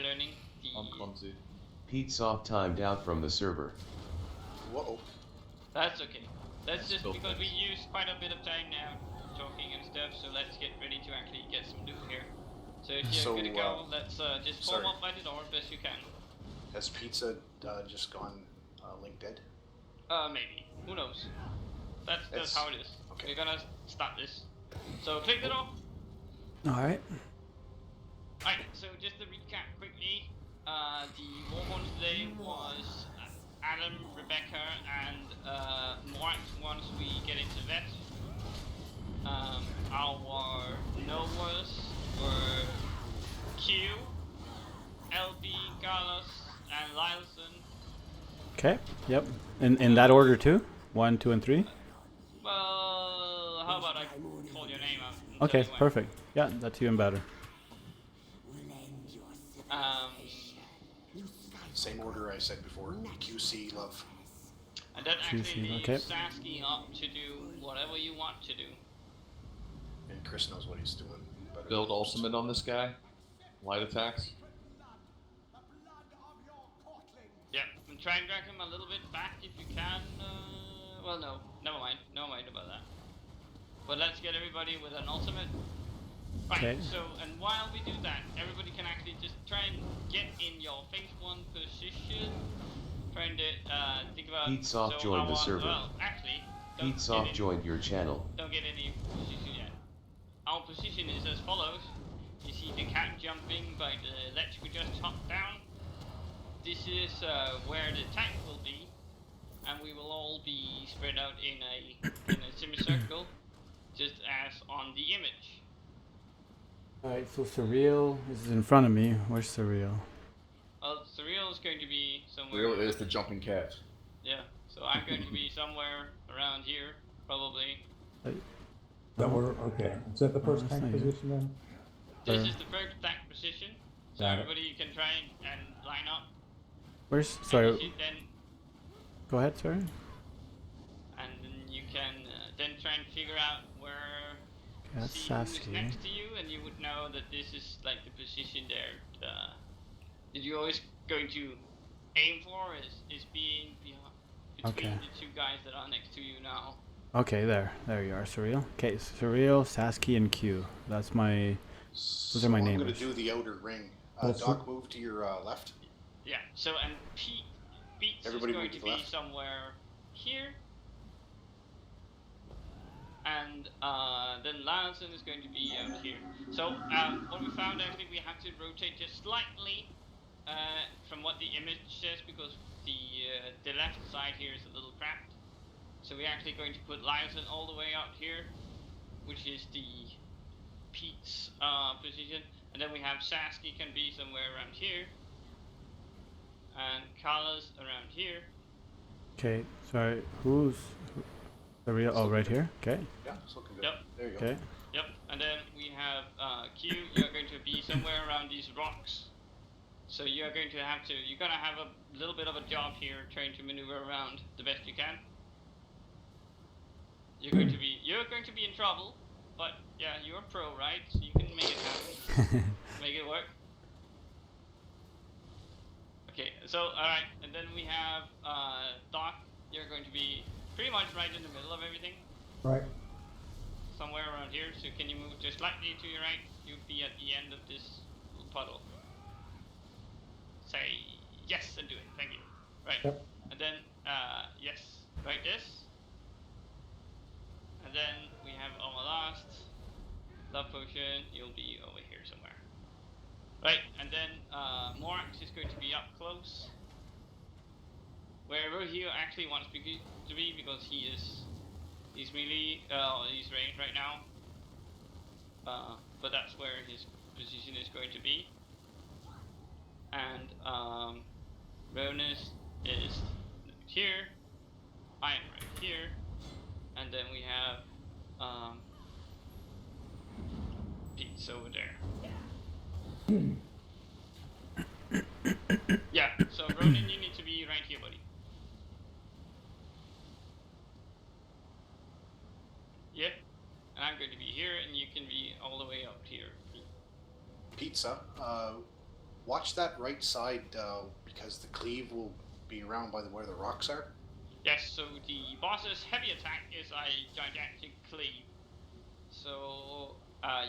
learning the... I'm clumsy. Pete's off timed out from the server. Whoa. That's okay. That's just Still because we fixed. use quite a bit of time now talking and stuff, so let's get ready to actually get some loot here. So if you're good to go, let's just form up by the door best you can. Has Pizza just gone link dead? Maybe. Who knows? That's how it is. Okay. We're gonna start this. So click the door. Alright. Alright, so just to recap quickly, the Warborns today was Adam, Rebecca, and Morat once we get into vet. Our Novas were Q, LB, Carlos, and Lylson. Okay. Yep. In that order too? 1, 2, and 3? Well, how about I call your name out? Okay, perfect. Yeah, that's even better. Same order I said before. QC, love. And that actually leaves okay. Sasky up to do whatever you want to do. And Chris knows what he's doing. Build ultimate on this guy. Light attacks. Yeah, and try and drag him a little bit back if you can. Well, no, never mind about that. But let's get everybody with an ultimate. Right, Okay. so, and while we do that, everybody can actually just try and get in your phase 1 position. Trying to think about... Pete's off joined the server. Well, actually, Pete's off joined your channel. Don't get any position yet. Our position is as follows. You see the cat jumping by the ledge we just hopped down. This is where the tank will be, and we will all be spread out in a semicircle, just as on the image. Alright, so Surreal is in front of me. Where's Surreal? Surreal is going to be somewhere... Real is the jumping cat. Yeah, so I'm going to be somewhere around here, probably. That we're okay. Is that the first that's tank not you. position then? This is the first tank position, so Got it. everybody can try and line up. Where's... And Sorry. then Go ahead, sorry. and then you can then try and figure out where Okay, that's see who's Sasky. next to you, and you would know that this is like the position there. That you're always going to aim for is being between Okay. the two guys that are next to you now. Okay, there you are, Surreal. Okay, Surreal, Sasky, and Q. That's my... Those are my I'm neighbors. going to do the outer ring. That's Doc, move to your left. Yeah. So and Pete's Everybody is going move to to be the left. somewhere here. And then Lanson is going to be out here. So what we found actually, we have to rotate just slightly from what the image says, because the left side here is a little cramped. So we're actually going to put Lanson all the way out here, which is the Pete's position. And then we have Sasky can be somewhere around here. And Carlos around here. Okay, sorry, who's... Surreal? Oh, right here? Okay. Yeah, it's looking good. Yep. There you go. Okay. Yep, and then we have Q, you're going to be somewhere around these rocks. So you're going to have a little bit of a job here trying to maneuver around the best you can. You're going to be in trouble, but yeah, you're a pro, right? So you can make it happen. Make it work. Okay, so alright, and then we have Doc, you're going to be pretty much right in the middle of everything. Right. Somewhere around here, so can you move just slightly to your right? You'll be at the end of this little puddle. Say yes and do it, thank you. Right, Yep. and then yes, right this. And then we have our last love potion, you'll be over here somewhere. Right, and then Morax is going to be up close. Wherever he actually wants to be, because he's really he's ranged right now. But that's where his position is going to be. And Ronus is here. I am right here. And then we have Pete's over there. Yeah, so Ronan, you need to be right here, buddy. Yep, and I'm going to be here, and you can be all the way up here. Pizza, Watch that right side because the cleave will be around by where the rocks are. Yes, so the boss's heavy attack is a gigantic cleave. So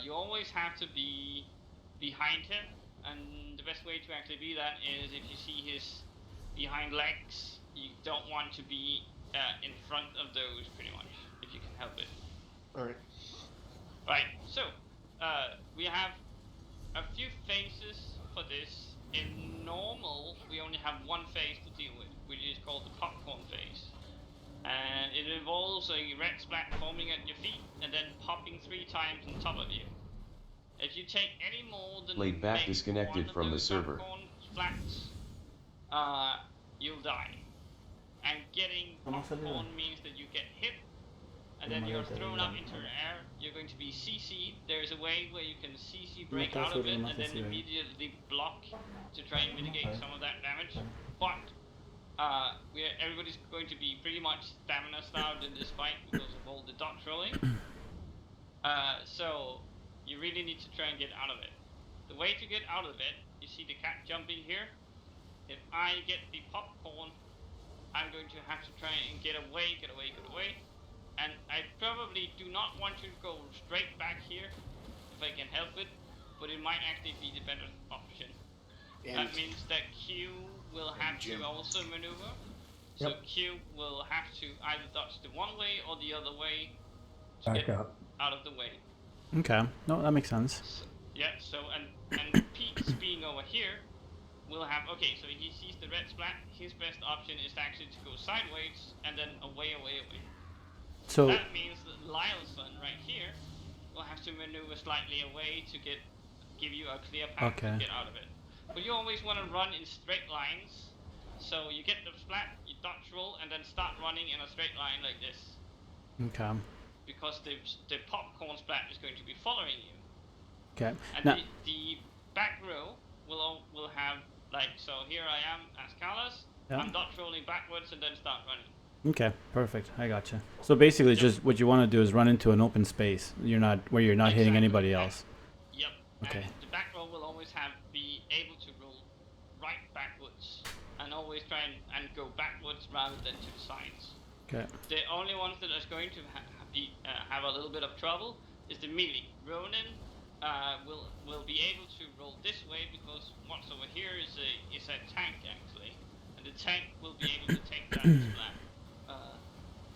you always have to be behind him, and the best way to actually be that is if you see his behind legs, you don't want to be in front of those pretty much, if you can help it. Alright. Right, so we have a few phases for this. In normal, we only have one phase to deal with, which is called the popcorn phase. And it involves a red splat forming at your feet and then popping 3 times on top of you. If you take any more than Laid back maybe disconnected one of from the those server. popcorn splats, you'll die. And getting popcorn means that you get hit and then you're thrown up into the air. You're going to be CC'd. There's a way where you can CC break out of it and then immediately block to try and mitigate some of that damage. But everybody's going to be pretty much stamina starved in this fight because of all the dodge rolling. So you really need to try and get out of it. The way to get out of it, you see the cat jumping here. If I get the popcorn, I'm going to have to try and get away. And I probably do not want to go straight back here if I can help it, but it might actually be the better option. And that means that Q will have to also maneuver. So Q will have to either dodge the one way or the other way to Back get up. out of the way. Okay. No, that makes sense. So, yeah, so and Pete's being over here will have, okay, so he sees the red splat. His best option is actually to go sideways and then away. So That means that Lyle's son right here will have to maneuver slightly away to give you a clear path to get out of it. But you always want to run in straight lines. So you get the splat, you dodge roll, and then start running in a straight line like this. okay. Because the popcorn splat is going to be following you. Okay. And Now, the back row will have, like, so here I am as Carlos. Yeah. I'm dodge rolling backwards and then start running. okay, perfect. I gotcha. So basically, just what you want to do is run into an open space. You're not hitting anybody else. Yep. Okay. And the back row will always be able to roll right backwards and always try and go backwards rather than to the sides. Okay. The only ones that are going to have a little bit of trouble is the melee. Ronin will be able to roll this way because what's over here is a tank actually, and the tank will be able to take that splat.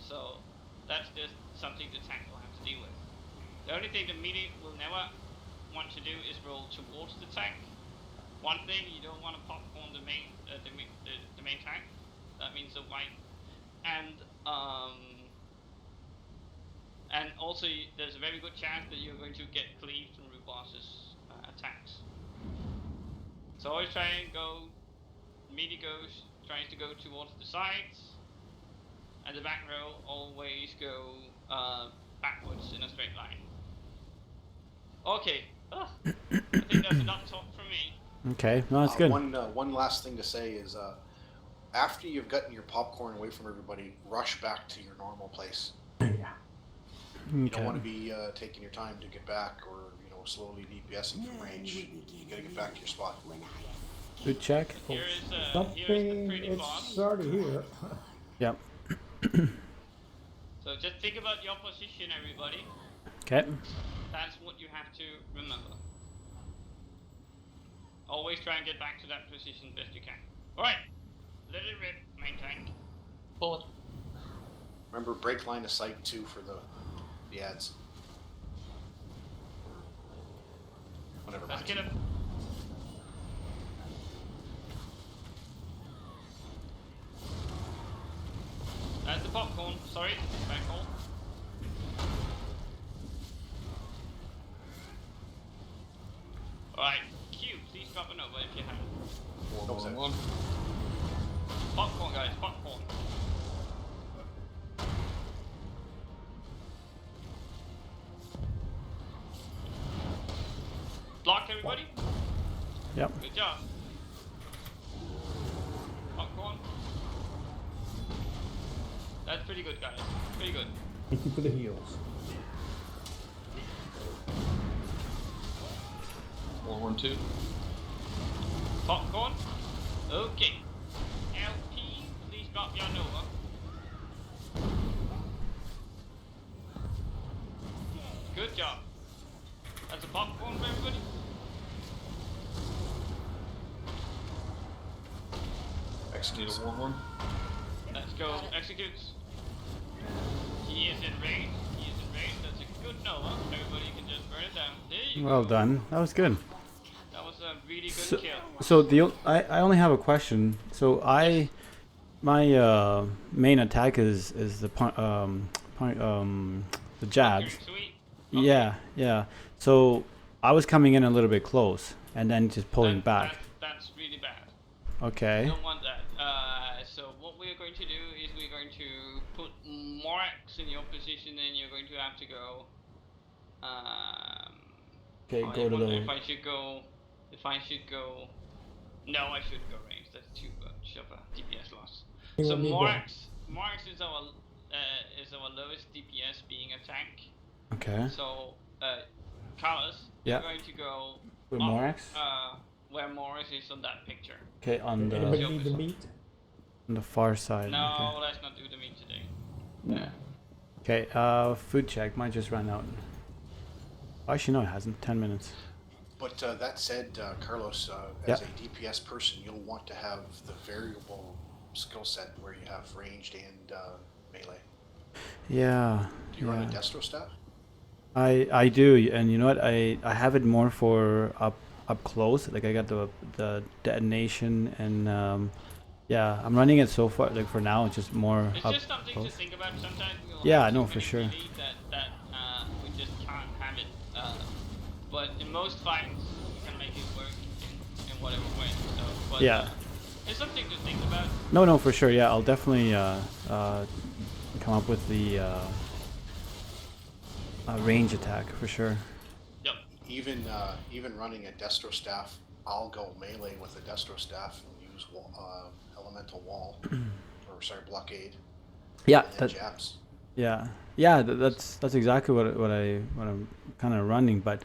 So that's just something the tank will have to deal with. The only thing the melee will never want to do is roll towards the tank. One thing, you don't want to popcorn the main tank. That means the white. And also there's a very good chance that you're going to get cleaved through the boss's attacks. So always try and go. Melee tries to go towards the sides. And the back row always go backwards in a straight line. Okay, I think that's enough talk from me. Okay, no, that's good. One last thing to say is, after you've gotten your popcorn away from everybody, rush back to your normal place. Yeah. You don't want to be taking your time to get back, or slowly DPSing from range. You gotta get back to your spot. Good check. Here is the Something, pretty boss. it's already here. Yep. So just think about your position, everybody. Okay. That's what you have to remember. Always try and get back to that position best you can. Alright, let it rip, main tank. Bullet. Remember, break line of sight too for the ads. Whatever. Let's get him. That's the popcorn, sorry, back hole. Alright, Q, please drop a Nova if you have it. What was that? One. Popcorn, guys, popcorn. Block, everybody. Yep. Good job. Popcorn. That's pretty good, guys. Pretty good. Thank you for the heals. 412. popcorn. Okay. LP, please drop your Nova. Good job. That's a popcorn for everybody. Execute a warhorn. Let's go. Executes. He is in range. He is in range. That's a good Nova. Everybody can just burn it down. There you Well go. done. That was good. That was a really good kill. So I only have a question. So my main attack is the the jabs. Okay, sweet. Okay. Yeah. So I was coming in a little bit close and then just pulling back. That's really bad. Okay. You don't want that. So what we're going to do is we're going to put Morax in your position, and you're going to have to go. Okay, I go to wonder the. If I should go. No, I shouldn't go range. That's too much of a DPS loss. You So want me to go? Morax is our lowest DPS being a tank. Okay. So Carlos, Yeah. you're going to go With up, Morax? where Morax is on that picture. Okay, on Anybody the need the meat? far side. No, let's not do the meat today. Okay. Food check might just run out. Actually, no, it hasn't. 10 minutes. But that said, Carlos, Yeah. as a DPS person, you'll want to have the variable skill set where you have ranged and melee. Yeah. Do you run a Destro staff? I do, and you know what? I have it more for up close. Like I got the detonation and yeah, I'm running it so far. Like for now, it's just more It's up just something close. to think about. Sometimes we'll Yeah, have no, so for many sure. melee that we just can't have it. But in most fights, you can make it work in whatever way. So, but, Yeah. it's something to think about. No, for sure. Yeah, I'll definitely come up with the range attack for sure. Yep. Even running a Destro staff, I'll go melee with a Destro staff and use elemental wall, or sorry, blockade. Yeah, And then jabs. that's exactly what I'm kind of running, but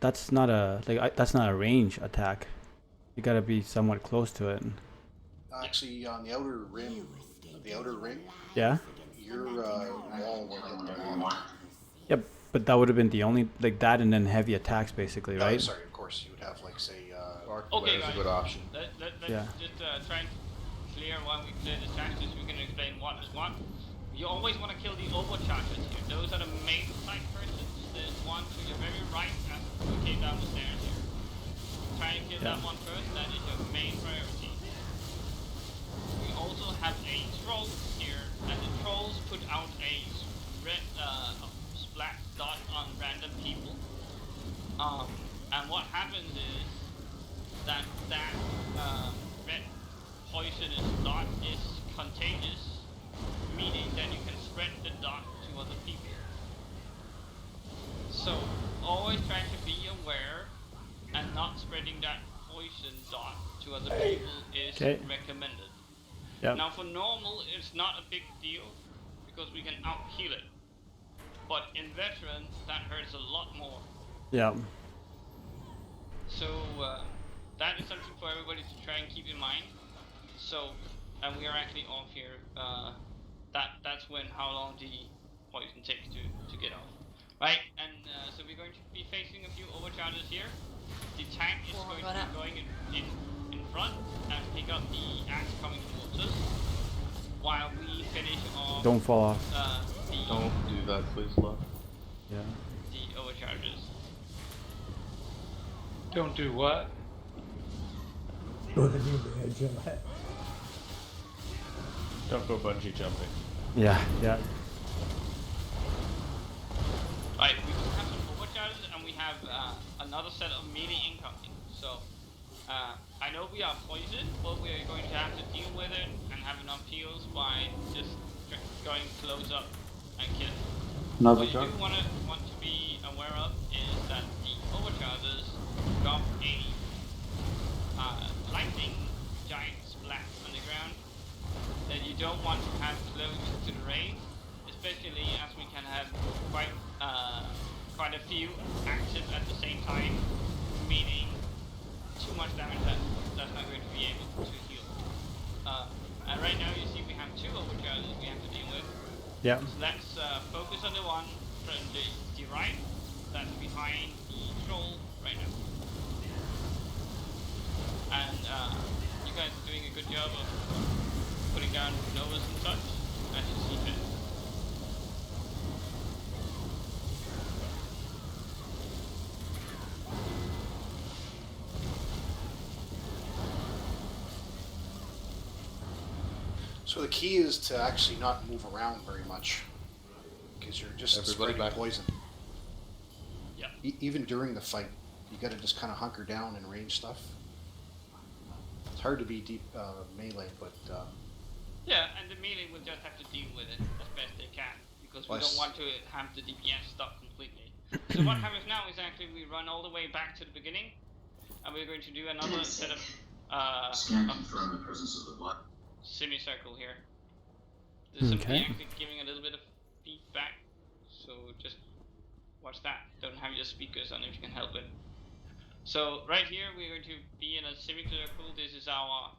that's not a that's not a range attack. You gotta be somewhat close to it. Actually, on the outer rim, Yeah. your wall will hit the wall. Yep. But that would have been the only that and then heavy attacks basically, right? Sorry, of course, you would have like say. Arc Okay, flare is guys. a good option. Let's Yeah. just try and clear while we clear the tracks, we can explain what is what. You always want to kill the overchargers here. Those are the main type persons. There's one to your very right as we came down the stairs here. Try and kill that one first. That is your main priority. We also have a troll here, and the trolls put out a red splat dot on random people. And what happens is that red poisonous dot is contagious, meaning that you can spread the dot to other people. So always try to be aware and not spreading that poison dot to other people is recommended. Yep. Now for normal, it's not a big deal because we can out-heal it. But in veteran, that hurts a lot more. Yeah. So that is something for everybody to try and keep in mind. So, and we are actually off here. That's when how long the poison takes to get off, right? And so we're going to be facing a few overcharges here. The tank is going to be going in front and pick up the axe coming towards us, while we finish off. Don't fall off. Don't do that, please, love. Yeah. The overcharges. Don't do what? Go to the edge of it. Don't go bungee jumping. Yeah. Right, we just have some overcharges and we have another set of melee incoming. So I know we are poisoned, but we are going to have to deal with it and have enough heals by just going close up and killing. What you do want to be aware of is that the overcharges drop a lightning giant splat on the ground that you don't want to have close to the raid, especially as we can have quite a few active at the same time, meaning too much damage that's not Yeah. So let's focus on the one from the right, that's behind the troll right now. And you guys are doing a good job of putting down novas and such as you see fit. So the key is to actually not move around very much, because you're just Everybody spreading back. poison. Yeah. Even during the fight, you got to just kind of hunker down and range stuff. It's hard to be deep melee, but Yeah, and the melee will just have to deal with it as best they can, because we don't want to have the DPS stop completely. So what happens now is actually we run all the way back to the beginning, and we're going to do another set of confirm the presence of the blood. semicircle here. There's somebody Okay. actually giving a little bit of feedback, so just watch that. Don't have your speakers on if you can help it. So right here we're going to be in a semicircle. This is our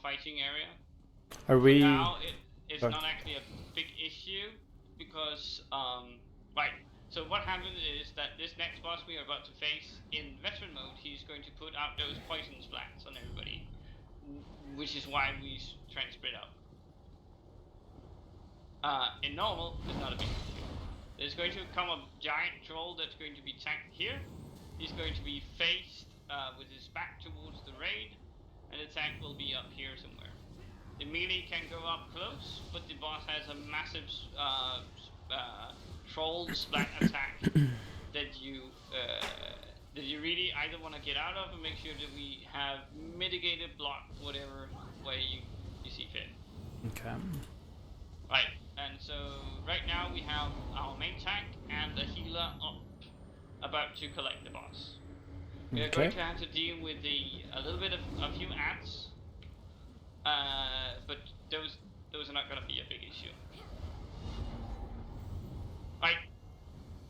fighting area. Are we? Now it's Sorry. not actually a big issue because right. So what happens is that this next boss we are about to face in veteran mode, he's going to put out those poison splats on everybody, which is why we try and spread out. In normal, it's not a big issue. There's going to come a giant troll that's going to be tanked here. He's going to be faced with his back towards the raid, and the tank will be up here somewhere. The melee can go up close, but the boss has a massive troll splat attack that you really either want to get out of and make sure that we have mitigated block whatever way you see fit. Okay. Right, and so right now we have our main tank and a healer up, about to collect the boss. We are going to have to deal with a few ants, but those are not going to be a big issue. Right,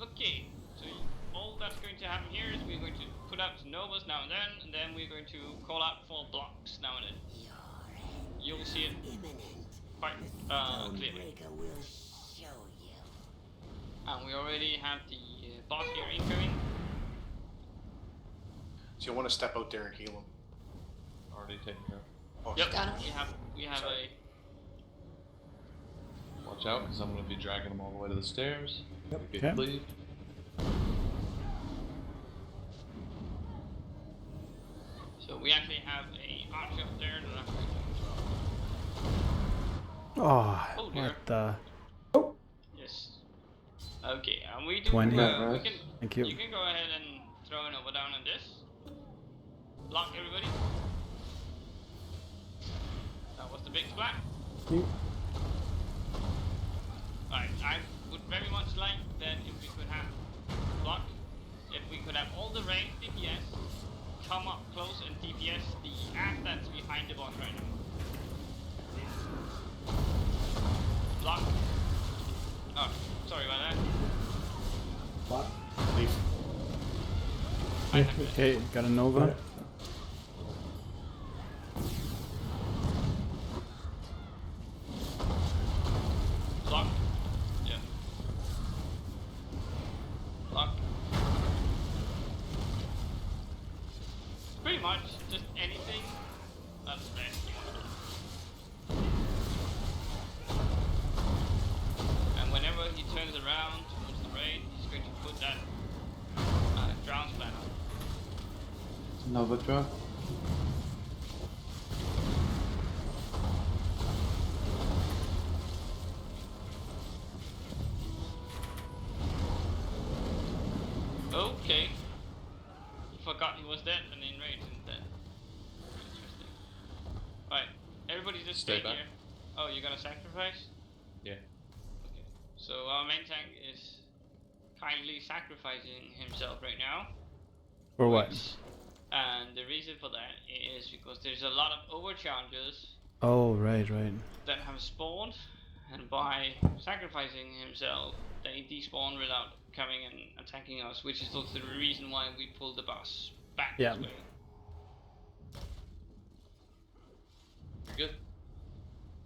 okay, so all that's going to happen here is we're going to put out novas now and then we're going to call out for blocks now and then. You'll see it quite clearly. And we already have the boss here incoming. so you want to step out there and heal him. Already taken care of. Oh, Yep, stop. we have Sorry. Watch out, because I'm going to be dragging them all the way to the stairs. Yep. Get Okay. cleave. So we actually have a archer up there that I'm going to Oh, Oh, dear. what the? Yes. Okay, and we do. 20. We can. Thank you. You can go ahead and throw an over down on this. Block everybody. That was the big splat. Alright, I would very much like that if we could have block, if we could have all the range DPS come up close and DPS the ass that's behind the boss right now. Block. Oh, sorry about that. What? Leave. I have it. Okay, got a Nova. Block. Yeah. Block. Pretty much just anything that's best you want to do. And whenever he turns around towards the raid, he's going to put that drown splat on. Nova drop. Okay. Forgot he was dead and in rage instead. Interesting. Right. Everybody just Stay stay back. here. Oh, you're gonna sacrifice? Yeah. Okay. So our main tank is kindly sacrificing himself right now. For what? And the reason for that is because there's a lot of overcharges Oh, right. that have spawned, and by sacrificing himself, they despawn without coming and attacking us, which is also the reason why we pulled the boss back Yeah. this way. You're good.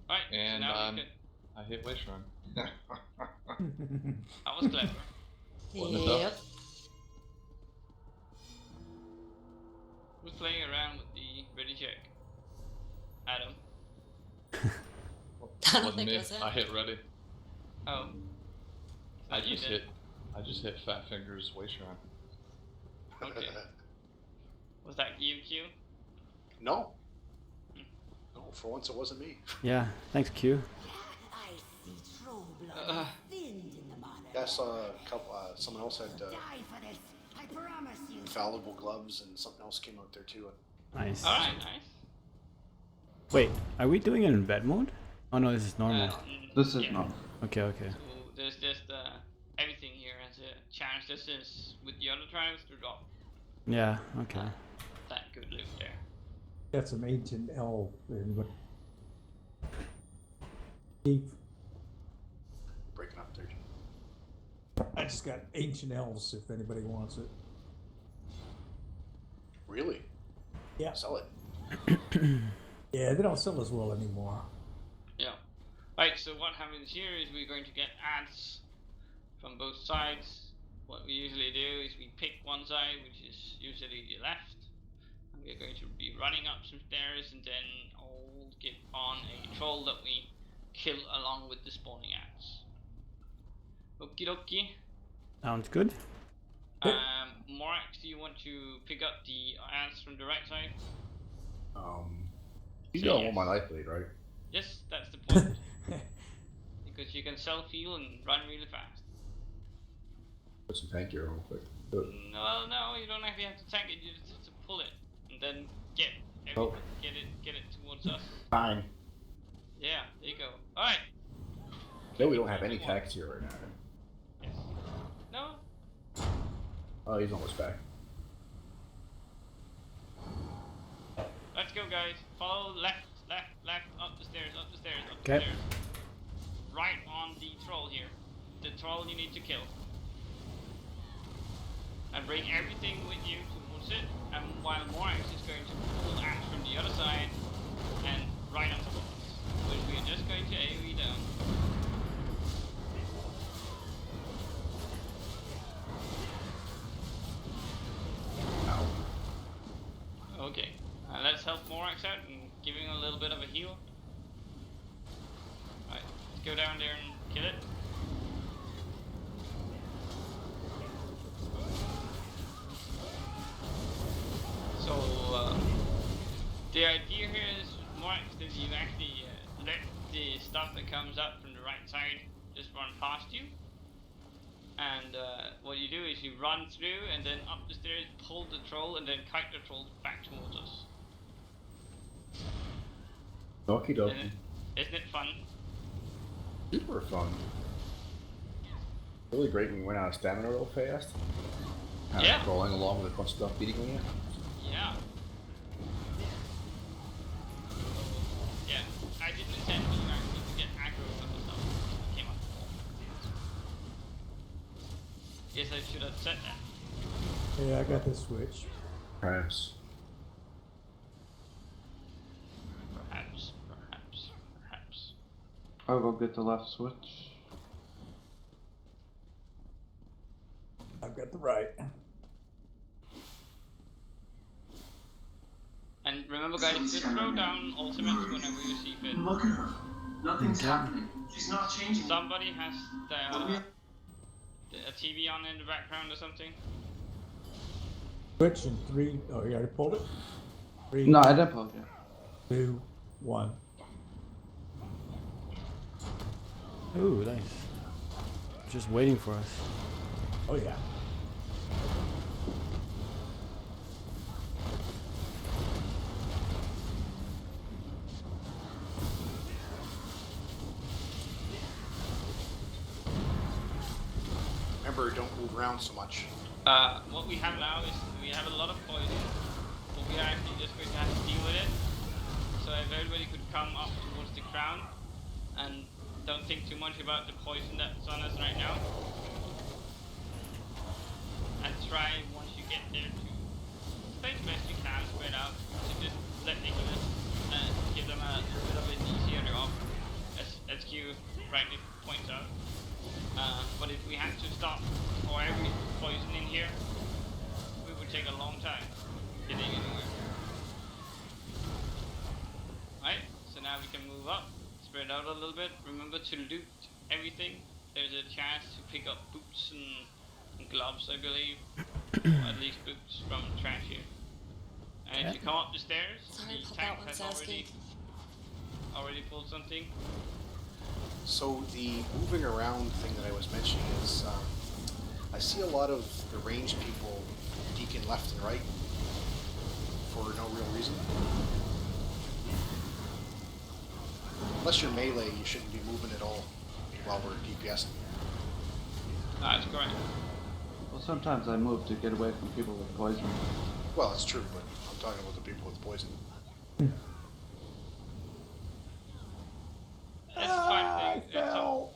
Right, And so now I'm I hit Way Shrine. That was clever. Wasn't it though? Yep. Who's playing around with the ready check? Adam. I don't Wasn't think me. it was him. I hit ready. Oh. I So you just did. hit Fat Fingers Way Shrine. Okay. Was that you, Q? No. No, for once it wasn't me. Yeah, thanks, Q. I see true blood Uh. thinned in the mother. Yeah, I saw a couple. Someone else had Die for this. I promise you. infallible gloves, and something else came out there too. Nice. Alright, nice. Wait, are we doing it in vet mode? Oh no, this is normal. This is yeah. not. Okay, okay. So there's just everything here has a chance. This is with the other tribes to drop Yeah, okay. that good loot there. Got some ancient elf and what? Keith, Breaking up there. I just got ancient elves if anybody wants it. Really? Yeah. Sell it. Yeah, they don't sell as well anymore. Yeah. Right, so what happens here is we're going to get ads from both sides. What we usually do is we pick one side, which is usually the left, and we're going to be running up some stairs, and then I'll get on a troll that we kill along with the spawning ads. Okie dokie. Sounds good. Morax, do you want to pick up the ads from the right side? You Say don't yes. want my life lead, right? Yes, that's the point. Because you can self-heal and run really fast. Put some tank here real quick. Do it. No, you don't actually have to tank it. You just have to pull it and then get Oh. get it towards us. Fine. Yeah, there you go. All right. No, we don't have any tax here right now. Yes. No. Oh, he's almost back. Let's go, guys. Follow left, up the stairs, up the stairs, up the Okay. stairs. Right on the troll here. The troll you need to kill. And bring everything with you towards it. And while Morax is going to pull axe from the other side and right on top of us. Which we are just going to AoE down. Okay, let's help Morax out and give him a little bit of a heal. Alright, let's go down there and kill it. So, the idea here is, Morax, that you actually let the stuff that comes up from the right side just run past you. And what you do is you run through and then up the stairs, pull the troll, and then kite the troll back towards us. Okie dokie. Isn't it fun? Super fun. Really great when we went out of stamina real fast. Kind Yeah. of crawling along with a bunch of stuff beating on you. Yeah. Yeah, I didn't intend for you actually to get aggro on the stuff that came up. Guess I should have said that. Yeah, I got the switch. Perhaps. Perhaps. I'll go get the left switch. I've got the right. And remember, guys, just throw down ultimates whenever you see fit. Look at her. Nothing's happening. She's not changing. Somebody has a TV on in the background or something. Switch in 3. Oh, you already pulled it? 3, No, I didn't plug it. 2, 1. Ooh, nice. Just waiting for us. Oh yeah. Remember, don't move around so much. What we have now is we have a lot of poison, but we are actually just going to have to deal with it. So if everybody could come up towards the crown and don't think too much about the poison that's on us right now. And try, once you get there, to play the best you can, spread out, to just let Nicholas give them a little bit of an easier job. SQ rightly points out. But if we had to stop or every poison in here, we would take a long time getting anywhere. Right, so now we can move up, spread out a little bit. Remember to loot everything. There's a chance to pick up boots and gloves, I believe. Or at least boots from trash here. And if you come up the stairs, the tank has already pulled something. So the moving around thing that I was mentioning is, I see a lot of the ranged people deacon left and right for no real reason. Unless you're melee, you shouldn't be moving at all while we're DPSing. That's correct. Well, sometimes I move to get away from people with poison. Well, it's true, but I'm talking about the people with poison. It's a fine thing. Oh,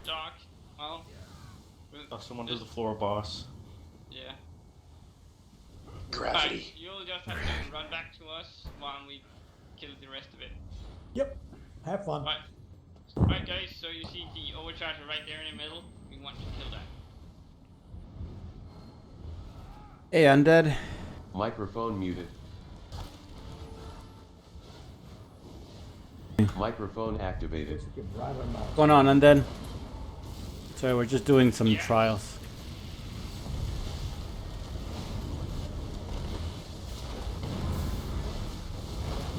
Doc. Well. Oh, someone does the floor boss. Yeah. Gravity. Right, you'll just have to run back to us while we kill the rest of it. Yep. Have fun. Right. Right, guys, so you see the overcharger right there in the middle. We want to kill that. Hey, undead. Microphone muted. Microphone activated. What's going on, undead? Sorry, we're just doing some trials.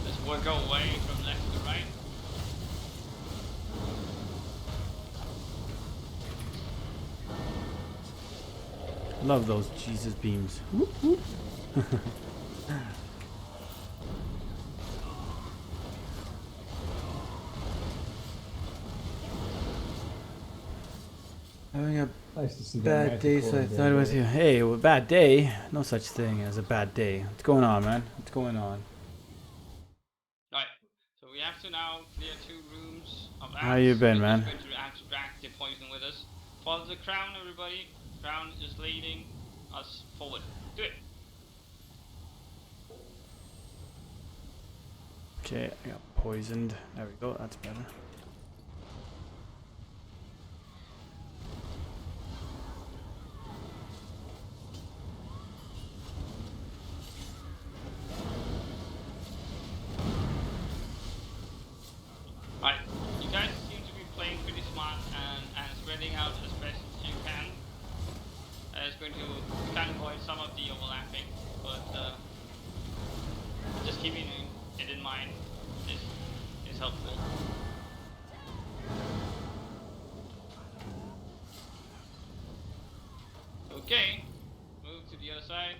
Just work our way from left to right. Love those Jesus beams. Whoop, whoop. Having a Nice to see that bad magic day, so I order thought there, it was Dave. you. Hey, well, bad day? No such thing as a bad day. What's going on, man? What's going on? Right. So we have to now clear 2 rooms of ants. How you been, We're man? just going to extract the poison with us. Follow the crown, everybody. Crown is leading us forward. Do it. Okay, I got poisoned. There we go. That's better. Right. You guys seem to be playing pretty smart and spreading out as best as you can. It's going to kind of avoid some of the overlapping, but just keeping it in mind is helpful. Okay, move to the other side.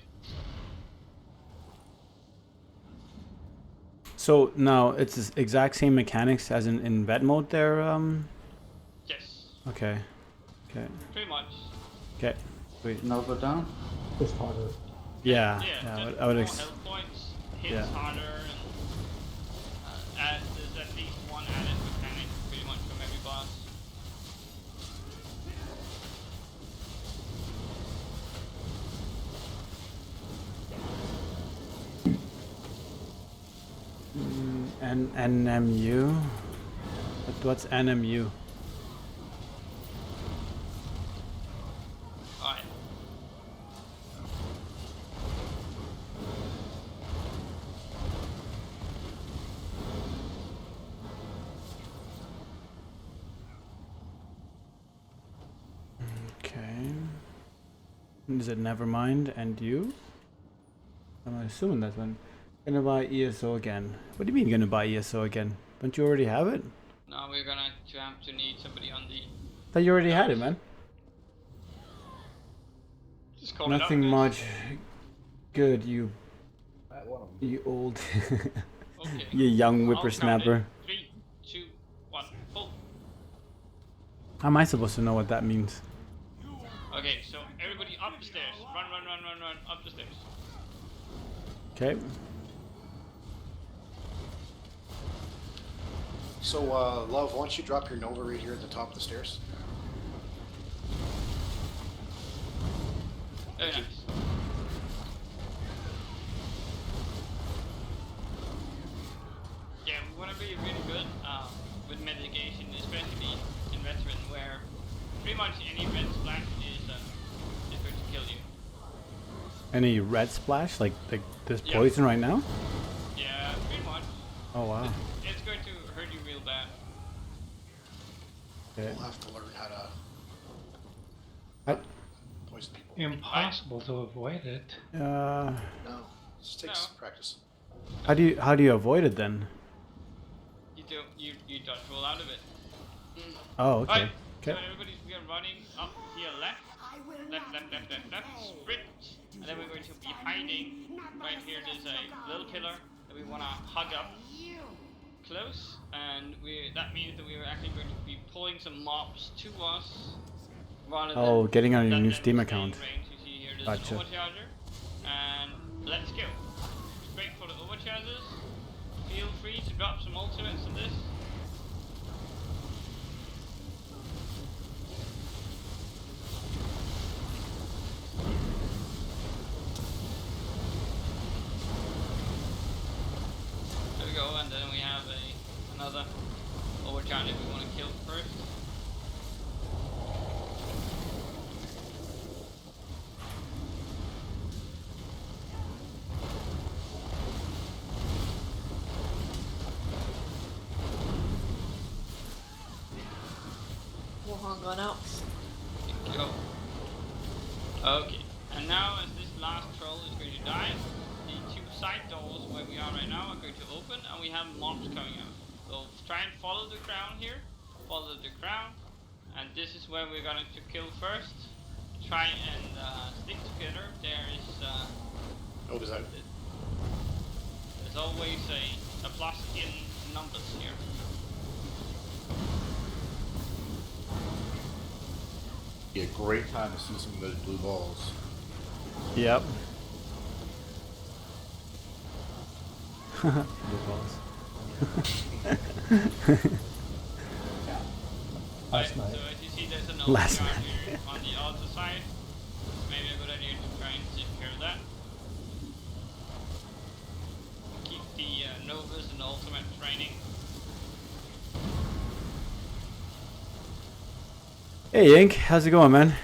So now it's the exact same mechanics as in vet mode there. Yes, Okay. Okay. pretty much. Okay. Wait. Now go down. Just harder. Yeah. Yeah, Yeah. just I would. more health points, hits yeah. harder, and there's at least one added mechanic pretty much from every boss. NMU. What's NMU? Alright. Okay. Is it Nevermind and you? I'm assuming that's one. Gonna buy ESO again. What do you mean gonna buy ESO again? Don't you already have it? Now we're gonna have to need somebody on the... Thought you already had it, man. Just call Nothing it out, much. Good, you That one of them. you old. Okay. You young I'll whippersnapper. count it. 3, 2, 1, pull. How am I supposed to know what that means? Okay, so everybody up the stairs. Run, run, run, run, run, up the stairs. Okay. So, Love, why don't you drop your Nova right here at the top of the stairs? Very nice. Yeah, we want to be really good. with mitigation, especially in veteran, where pretty much any red splash is going to kill you. Any red splash? Like this Yeah. poison right now? Yeah, pretty much. Oh wow. It's going to hurt you real bad. Okay. We'll have to learn how to poison people. Impossible to avoid it. No, it just takes practice. How do you avoid it then? You dodge roll out of it. Oh, okay. Right. Okay. So everybody's we are running up here left, sprint, and then we're going to be hiding right here. There's a little killer that we want to hug up close, and that means that we are actually going to be pulling some mobs to us. Oh, getting on your new Steam account. You see here, there's Gotcha. an overcharger, and let's go. Straight for the overchargers. Feel free to drop some ultimates in this. There we go, and then we have another overcharger we want to kill first. Going out. Go. Okay, and now as this last troll is going to die, the two side doors where we are right now are going to open, and we have mobs coming out. So try and follow the crown here, follow the crown, and this is where we're going to kill first. Try and stick together. There is there's always a plus in numbers here. Be a great time to see some of those blue balls. Yep. Blue balls. Last night. So as you see, there's an Last overcharger here on the other side. Maybe a good idea to try and take care of that. Keep the Novas and ultimate training. Hey Yank, how's it going, man?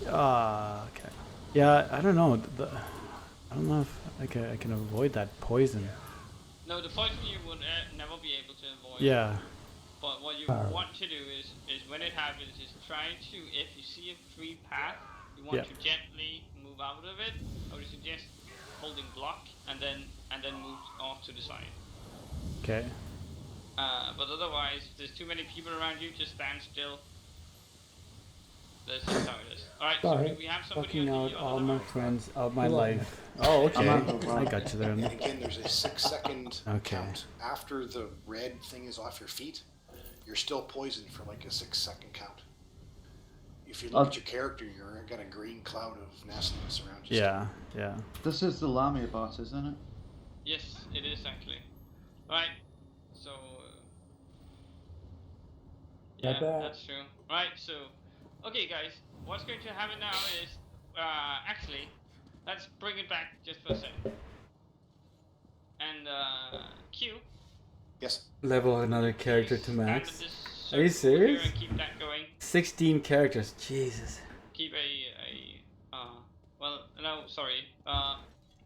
Okay. Yeah, I don't know. I don't know if I can avoid that poison. No, the poison you would never be able to avoid. Yeah. But what you want to do is when it happens, is try to, if you see a free path, you want to gently move out of it. I would suggest holding block and then move off to the side. Okay. But otherwise, if there's too many people around you, just stand still. That's just how it is. Alright, so do we have somebody Fucking on out the all other my number? friends of my life. Oh, okay. I got you there. And again, there's a 6-second Okay. count. After the red thing is off your feet, you're still poisoned for like a 6-second count. If you look at your character, you're got a green cloud of nastiness around you. Yeah, yeah. This is the Lamia boss, isn't it? Yes, it is actually. Alright, so... yeah, Not bad. that's true. Right, so... okay guys, what's going to happen now is... actually, let's bring it back just for a second. And, Q... Yes. Level another character to stand max. at this Are you circle here serious? and keep that going. 16 characters. Jesus. Keep well, no, sorry.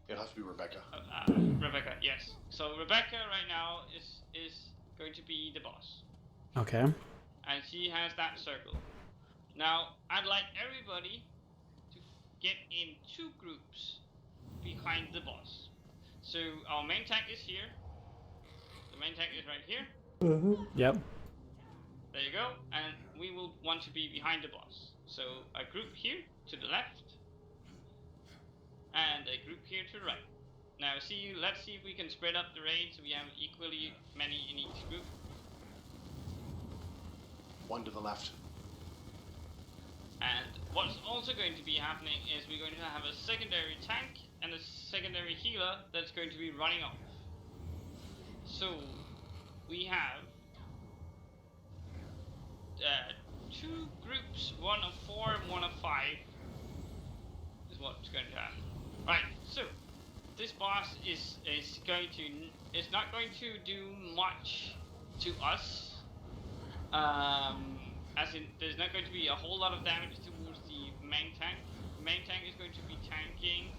It'll have to be Rebecca. Rebecca, yes. So Rebecca right now is going to be the boss. Okay. And she has that circle. Now, I'd like everybody to get in 2 groups behind the boss. So our main tank is here. The main tank is right here. Yep. There you go. And we will want to be behind the boss. So a group here to the left. And a group here to the right. Now let's see if we can spread up the raid so we have equally many in each group. One to the left. And what's also going to be happening is we're going to have a secondary tank and a secondary healer that's going to be running off. So we have 2 groups groups, 1 of 4 and 1 of 5 is what's going to happen. Right, so this boss is not going to do much to us. As in, there's not going to be a whole lot of damage towards the main tank. The main tank is going to be tanking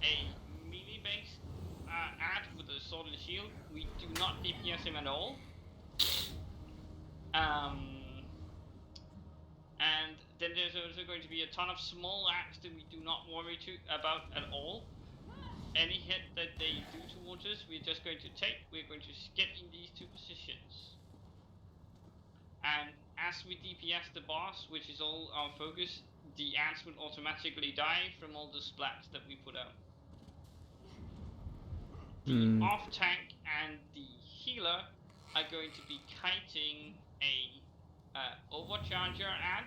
a melee-based ad with a sword and shield. We do not DPS him at all. And then there's also going to be a ton of small ads that we do not worry about at all. Any hit that they do towards us, we're just going to take. We're going to skip in these two positions. And as we DPS the boss, which is all our focus, the ants will automatically die from all the splats that we put out. The off tank and the healer are going to be kiting a overcharger ad,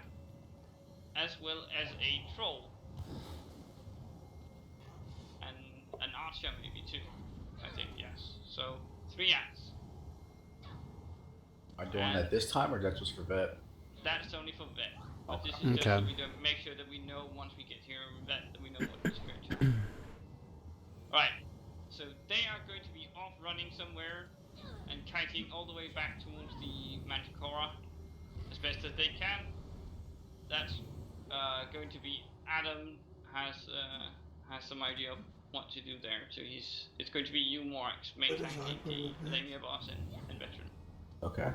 as well as a troll. And an archer maybe too, I think, yes. So 3 ads. Are you doing that this time, or that's just for vet? That's only for vet. But Okay. this is just so we don't make sure that we know once we get here vet that we know what it's going to be. Right. So they are going to be off running somewhere and kiting all the way back towards the Manticora as best as they can. That's going to be Adam has some idea of what to do there. So it's going to be you, Morx, main tanking the Lamia boss and veteran. Okay.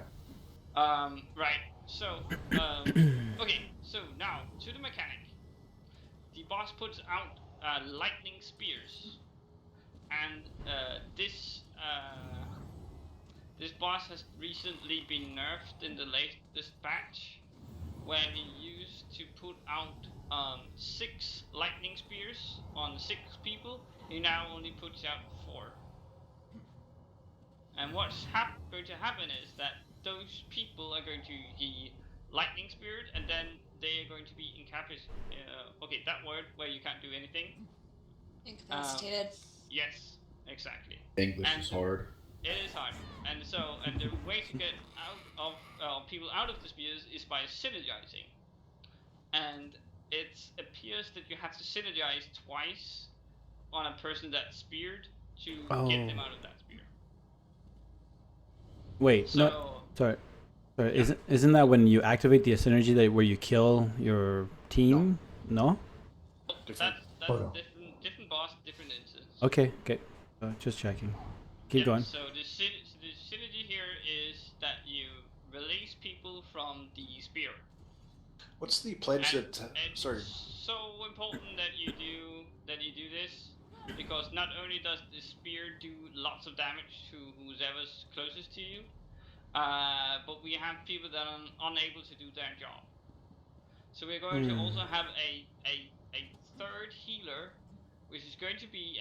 Right. So okay. So now to the mechanic. The boss puts out lightning spears, and this boss has recently been nerfed in the latest patch, where he used to put out 6 lightning spears on 6 people. He now only puts out 4. And what's going to happen is that those people are going to be lightning speared, and then they are going to be incapacitated. Okay, that word where you can't do anything. Incapacitated. Yes, exactly. English is hard. It is hard, and the way to get out of people out of the spears is by synergizing. And it appears that you have to synergize twice on a person that's speared to get them out of that spear. Wait, so, no, sorry. Yeah. Isn't that when you activate the synergy that where you kill your team? No. That's different boss, different instance. Okay. Just checking. Keep going. So the synergy here is that you release people from the spear. What's the pledge and, that? Sorry. It's so important that you do this, because not only does the spear do lots of damage to whoever's closest to you, but we have people that are unable to do their job. So we're going to also have a third healer, which is going to be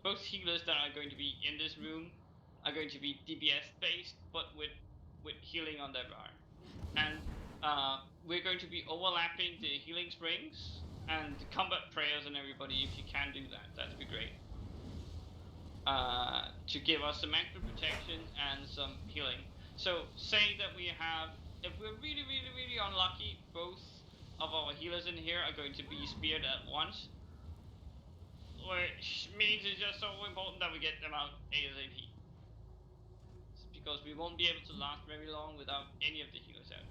both healers that are going to be in this room are going to be DPS based, but with healing on their bar. And we're going to be overlapping the healing springs and the combat prayers and everybody. If you can do that, that'd be great. To give us some extra protection and some healing. So say that we have, if we're really unlucky, both of our healers in here are going to be speared at once, which means it's just so important that we get them out ASAP. Because we won't be able to last very long without any of the healers out.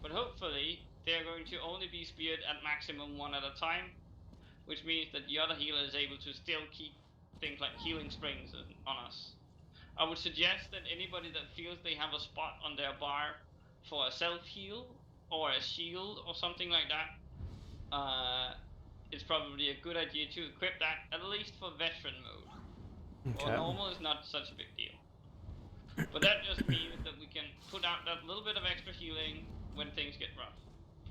But hopefully, they're going to only be speared at maximum 1 at a time, which means that the other healer is able to still keep things like healing springs on us. I would suggest that anybody that feels they have a spot on their bar for a self-heal or a shield or something like that, it's probably a good idea to equip that, at least for veteran mode. Okay. Or normal is not such a big deal. But that just means that we can put out that little bit of extra healing when things get rough.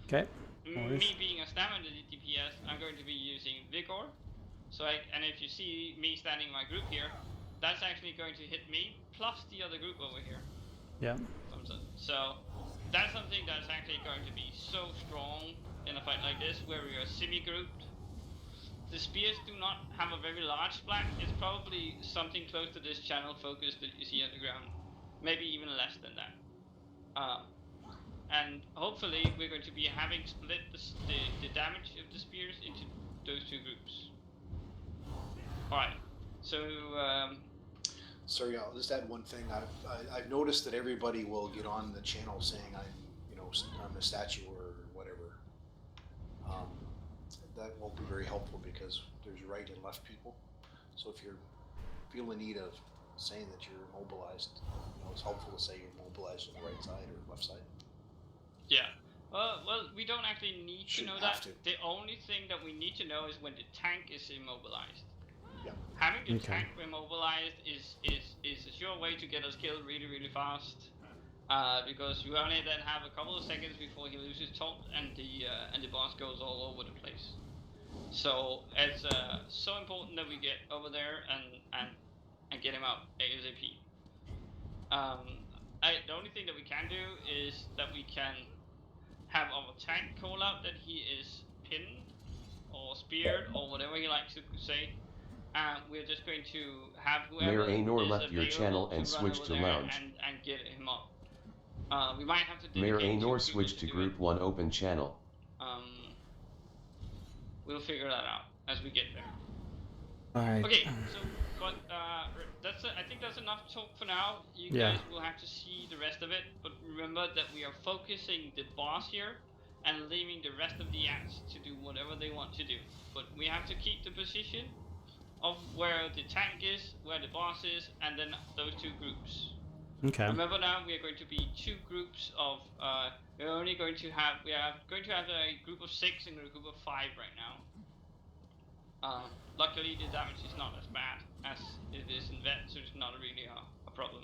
Okay. Me being a stamina DPS, I'm going to be using Vigor. So and if you see me standing in my group here, that's actually going to hit me plus the other group over here. Yeah. So that's something that's actually going to be so strong in a fight like this, where we are semi-grouped. The spears do not have a very large splat. It's probably something close to this channel focus that you see on the ground. Maybe even less than that. and hopefully we're going to be having split the damage of the spears into those two groups. Alright, so Sorry, I'll just add one thing. I've noticed that everybody will get on the channel saying I'm a statue or whatever. That won't be very helpful because there's right and left people. So if you feel the need of saying that you're mobilized, it's helpful to say you're mobilized on the right side or left side. yeah. Well, we don't actually need to know that. To. The only thing that we need to know is when the tank is immobilized. Yeah. Having the tank immobilized is a sure way to get us killed really, really fast. Because we only then have a couple of seconds before he loses taunt and the boss goes all over the place. So it's so important that we get over there and get him out ASAP. The only thing that we can do is that we can have our tank call out that he is pinned or speared or whatever he likes to say. We're just going to have whoever Mayor Anor is left your channel and switched to lounge. and get him up. We might have to Mayor dedicate Anor 2 switched to do group it. 1 open channel. We'll figure that out as we get there. Alright. Okay, so but I think that's enough talk for now. You guys will have to see the rest of it, but remember that we are focusing the boss here and leaving the rest of the ants to do whatever they want to do. But we have to keep the position of where the tank is, where the boss is, and then those 2 groups. Okay. Remember now we are going to be 2 groups of we are going to have a group of 6 and a group of 5 right now. Luckily the damage is not as bad as it is in vet, so it's not really a problem.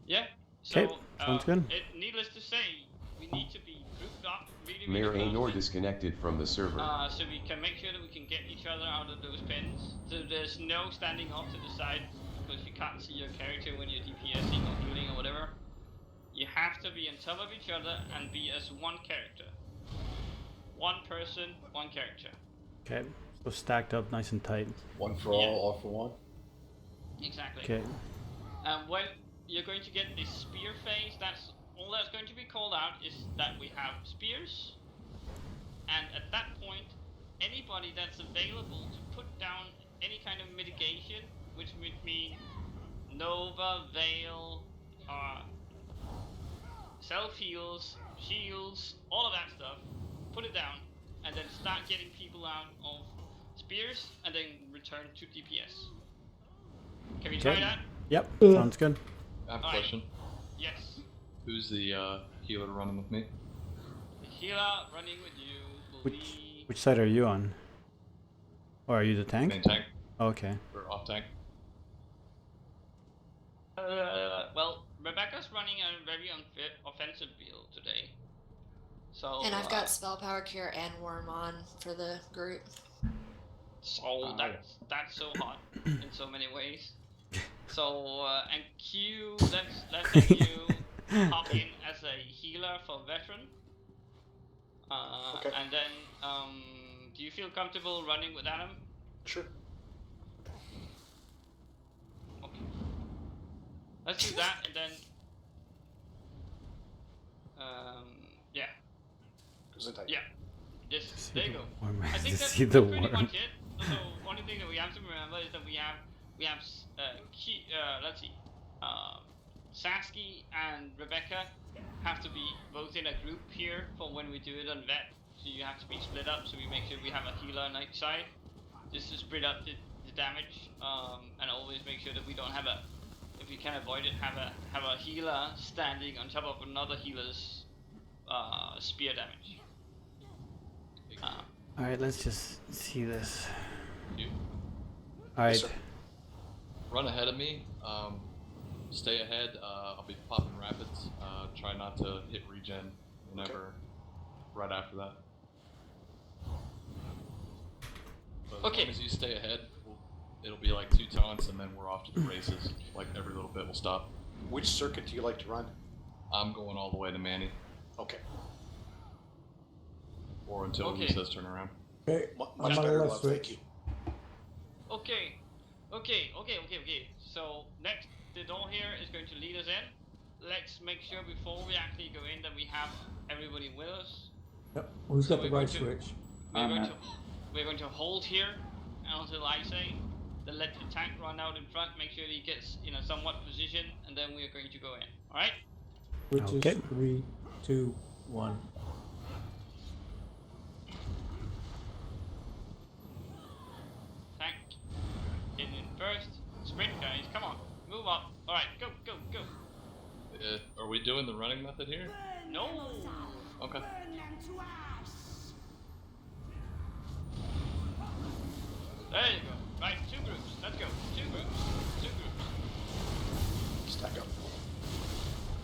Yeah. So sounds good. Needless to say, we need to be grouped up really, Mayor really Anor closely. disconnected from the server. So we can make sure that we can get each other out of those pins. So there's no standing off to the side because you can't see your character when you're DPSing or healing or whatever. You have to be on top of each other and be as one character. One person, one character. Okay. So stacked up nice and tight. One for all for one. Exactly. Okay. When you're going to get this spear phase, that's all that's going to be called out is that we have spears, and at that point, anybody that's available to put down any kind of mitigation, which would mean Nova, Veil, self-heals, shields, all of that stuff, put it down, and then start getting people out of spears, and then return to DPS. Can we try that? Yep, sounds good. I have a question. Yes. Who's the healer running with me? The healer running with you will be... Which side are you on? Or are you the tank? Main tank. Okay. Or off tank. Well, Rebecca's running a very offensive build today. So. And I've got spell power cure and worm on for the group. So that's so hot in so many ways. So and Q, let's have you hop in as a healer for veteran. Okay. And then do you feel comfortable running with Adam? Sure. Okay. Let's do that and then yeah. Yeah. Just there you go. I think that's pretty much it. So only thing that we have to remember is that we have let's see, Sasky and Rebecca have to be both in a group here for when we do it on vet. So you have to be split up. So we make sure we have a healer on each side, just to spread up the damage, and always make sure that we don't have if we can avoid it, have a healer standing on top of another healer's spear damage. Alright, let's just see this. You. Alright. Yes, Run ahead of me. Stay ahead. I'll be popping rapids. Try not to hit regen whenever. Right after that. But as long as you stay ahead, it'll be like 2 taunts and then we're off to the races. Like every little bit will stop. Which circuit do you like to run? I'm going all the way to Manny. Okay. Or until he says turn around. Okay, Much I'm on the better, left love. switch. Thank you. Okay. So next, the door here is going to lead us in. let's make sure before we actually go in that we have everybody with us. Yep. Who's So got the we're right going to- switch? We're going to hold here until I say. Then let the tank run out in front, make sure he gets somewhat position, and then we are going to go in. All right? Which Okay. is 3, 2, 1. Tank in first. Sprint, guys. Come on, move up. All right, go, go, go. Are we doing the running method here? No. Okay. Burn them to ash. There you go. Right, 2 groups. Let's go. 2 groups. 2 groups. Stack up.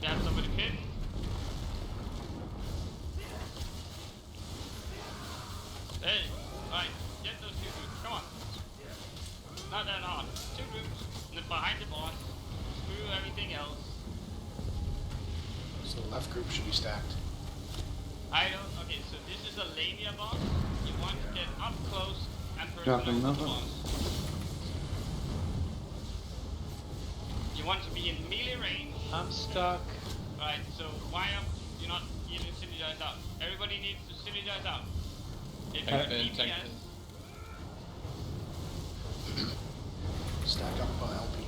You have somebody pinned. There you go. Right, get those 2 groups. Come on. Not that hard. 2 groups. And then behind the boss. Screw everything else. So the left group should be stacked. Okay, so this is a labia boss. You want to get up close and Dropping personal with the nothing. boss. You want to be in melee range. I'm stuck. Right, so why you're not even synergized out? Everybody needs to synergize out. If you're Tank pin, tank DPS, Stack up LP.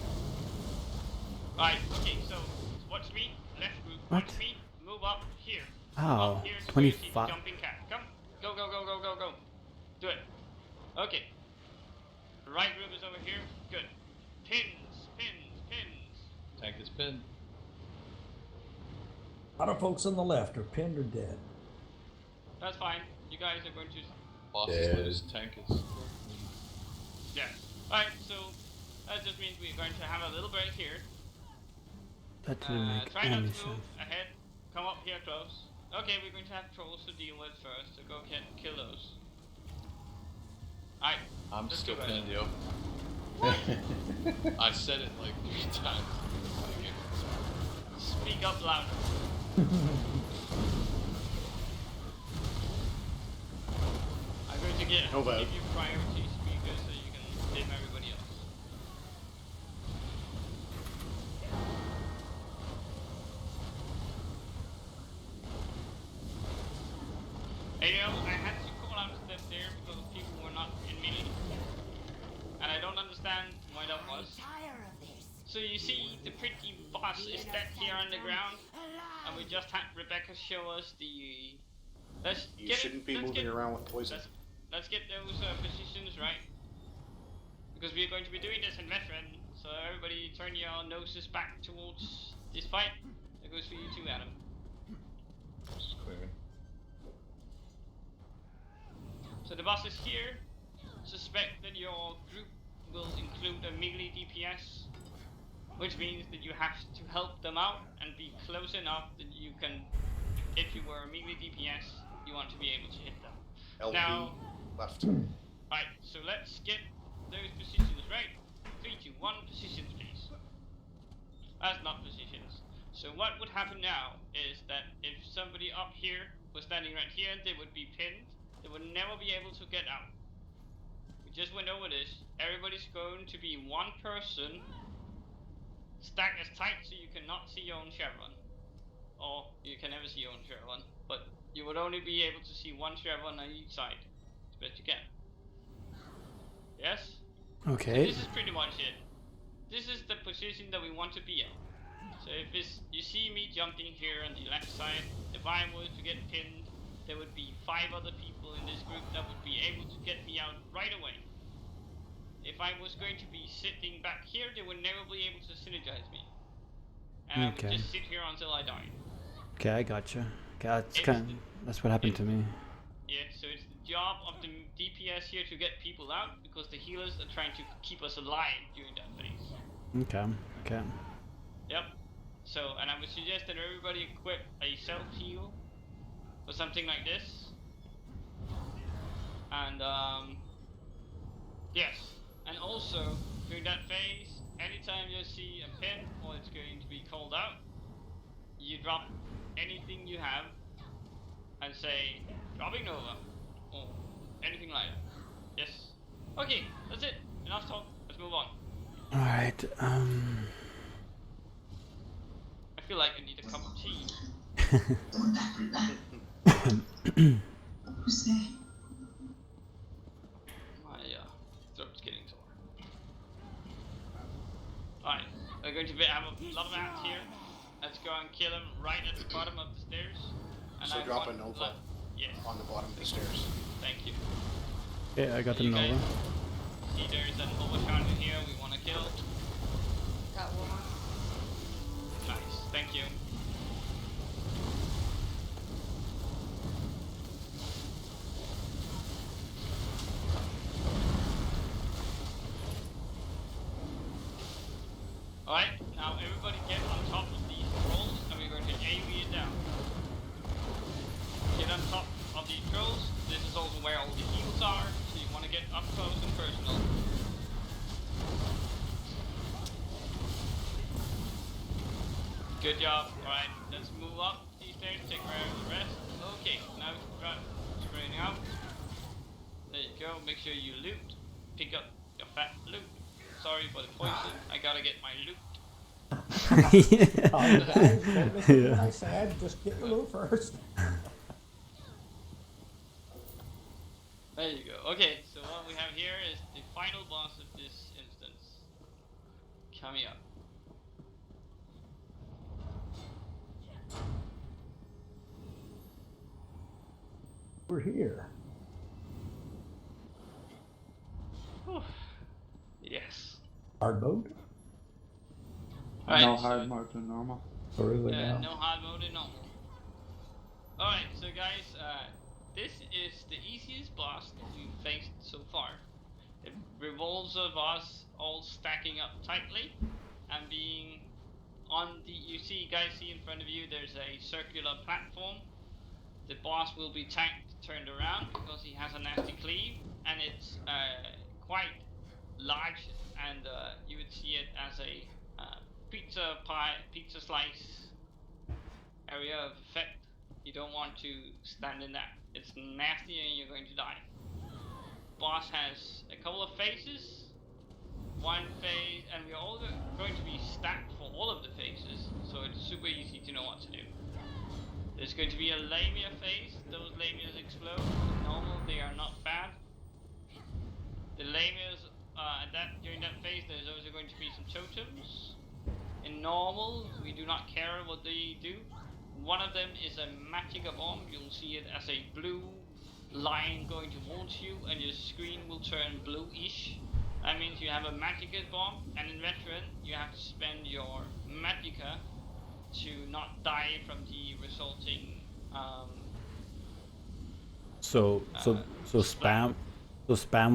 right, okay, so watch me, left group, What? watch me, move up here. Oh, Up here is where you see the 25. jumping cat. Come, go, go, go, go, go, go. Do it. Okay. Right group is over here. Good. Pins, pins, pins. Tank is pinned. A lot of folks on the left are pinned or dead. That's fine. You guys are going to. Boss Dead. is loose. Tank is. Yeah. Alright, so that just means we're going to have a little break here. That didn't make Try not any to move sense. ahead. Come up here close. Okay, we're going to have trolls to deal with first, so go kill those. Alright. I'm let's still go, guys. pinned, yo. I said it like 3 times. Speak up louder. I'm going to give you priority speakers so you can dim everybody else. Hey, I had to call out step there because people were not in melee. And I don't understand why that was. Tire of this. So you see, the pretty boss is dead here on the ground, and we just had Rebecca show us the. You shouldn't be moving around with poison. Let's get those positions right, because we're going to be doing this in veteran. So everybody, turn your noses back towards this fight. That goes for you too, Adam. Just clearing. So the boss is here. Suspect that your group will include a melee DPS, which means that you have to help them out and be close enough that you can, if you were a melee DPS, you want to be able to hit them. LP Now, left. Alright, so let's get those positions right. 3, 2, 1, positions please. That's not positions. So what would happen now is that if somebody up here was standing right here, they would be pinned. They would never be able to get out. We just went over this. Everybody's going to be one person stacked as tight so you cannot see your own chevron. Or you can never see your own chevron, but you would only be able to see one chevron on each side. As best you can. Yes? Okay. So this is pretty much it. This is the position that we want to be in. So if you see me jumping here on the left side, if I was to get pinned, there would be 5 other people in this group that would be able to get me out right away. If I was going to be sitting back here, they would never be able to synergize me. And I would just sit here until I died. Okay, I gotcha. Okay, that's what happened to me. Yeah, so it's the job of the DPS here to get people out, because the healers are trying to keep us alive during that phase. Okay, okay. Yep. So, and I would suggest that everybody equip a self-heal or something like this. And, yes. And also, during that phase, anytime you see a pin or it's going to be called out, you drop anything you have and say, dropping Nova, or anything like that. Yes. Okay, that's it. Enough talk. Let's move on. Alright, I feel like I need a cup of tea. My throat's getting sore. Alright, we're going to have a lot of ants here. Let's go and kill them right at the bottom of the stairs. And So drop a Nova yes. on the bottom of the stairs. Thank you. Yeah, I got the You Nova. guys see there's an overshot in here we want to kill. Got one. Nice, thank you. Alright, now everybody get on top of these trolls and we're going to AoE it down. Get on top of these trolls. This is also where all the heals are, so you want to get up close and personal. Good job. Alright, let's move up these stairs, take care of the rest. Okay, now spreading out. There you go, make sure you loot. Pick up your fat loot. Sorry for the poison, I gotta get my loot. Oh, guys, don't listen to what I said. Just get your loot first. There you go. Okay, so what we have here is the final boss of this instance. Coming up. We're here. Whew. Yes. Hard mode? Alright, No so hard mode to normal. Or is it now? no hard mode in normal. Alright, so guys, this is the easiest boss that we've faced so far. It revolves of us all stacking up tightly and being on the, you guys see in front of you there's a circular platform. The boss will be turned around because he has a nasty cleave and it's quite large and you would see it as a pizza slice area of effect. You don't want to stand in that. It's nasty and you're going to die. Boss has a couple of phases. One phase, and we're all going to be stacked for all of the phases, so it's super easy to know what to do. There's going to be a lamia phase. Those lamias explode. In normal, they are not bad. The lamias, during that phase, there's also going to be some totems. In normal, we do not care what they do. One of them is a Magicka bomb. You'll see it as a blue line going towards you, and your screen will turn bluish. That means you have a Magicka bomb, and in veteran, you have to spend your Magicka to not die from the resulting. So spam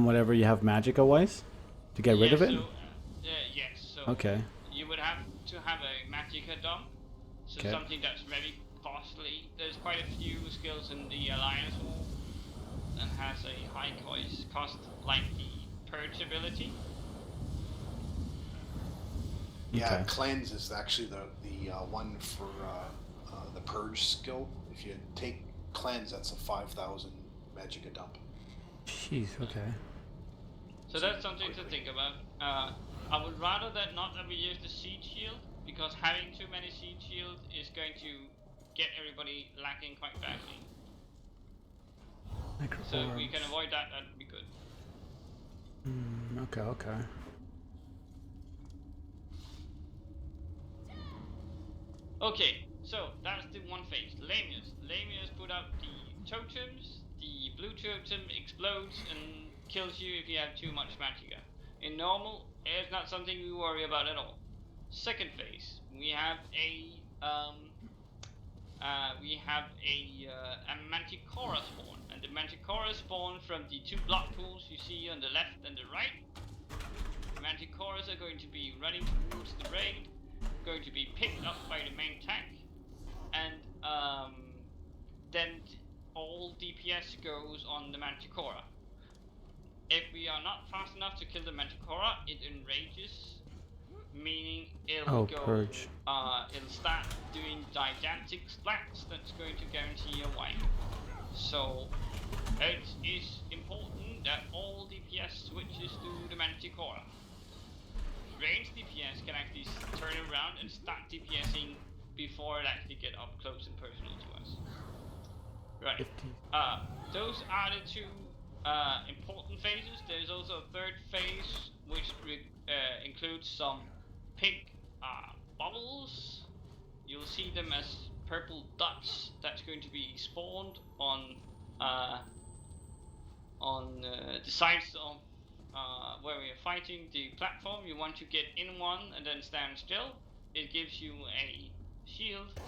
whatever you have Magicka wise to get rid of it. Yes. So Okay. you would have to have a Magicka dump. So something that's very costly. There's quite a few skills in the Alliance War that has a high cost, like the Purge ability. Yeah, Okay. cleanse is actually the one for the purge skill. If you take cleanse, that's a 5,000 Magicka dump. Jeez. Okay. So that's something to think about. I would rather that not that we use the siege shield, because having too many siege shields is going to get everybody lacking quite badly. So if we can avoid that, that'd be good. Okay. Okay, so that's the one phase. Lamias. Lamias put up the totems. The blue totem explodes and kills you if you have too much Magicka. In normal, it's not something we worry about at all. Second phase, we have a Manticora spawn, and the Manticora spawn from the two block pools you see on the left and the right. The Manticoras are going to be running towards the raid, going to be picked up by the main tank, and then all DPS goes on the Manticora. If we are not fast enough to kill the Manticora, it enrages, meaning it'll Purge. It'll start doing gigantic splats that's going to guarantee a wipe. So it is important that all DPS switches to the Manticora. Ranged DPS can actually turn around and start DPSing before it actually get up close and personal to us. Right. 50. Those are the two important phases. There's also a third phase which includes some pink bubbles. You'll see them as purple dots. That's going to be spawned on the sides of where we are fighting the platform. You want to get in one and then stand still. It gives you a shield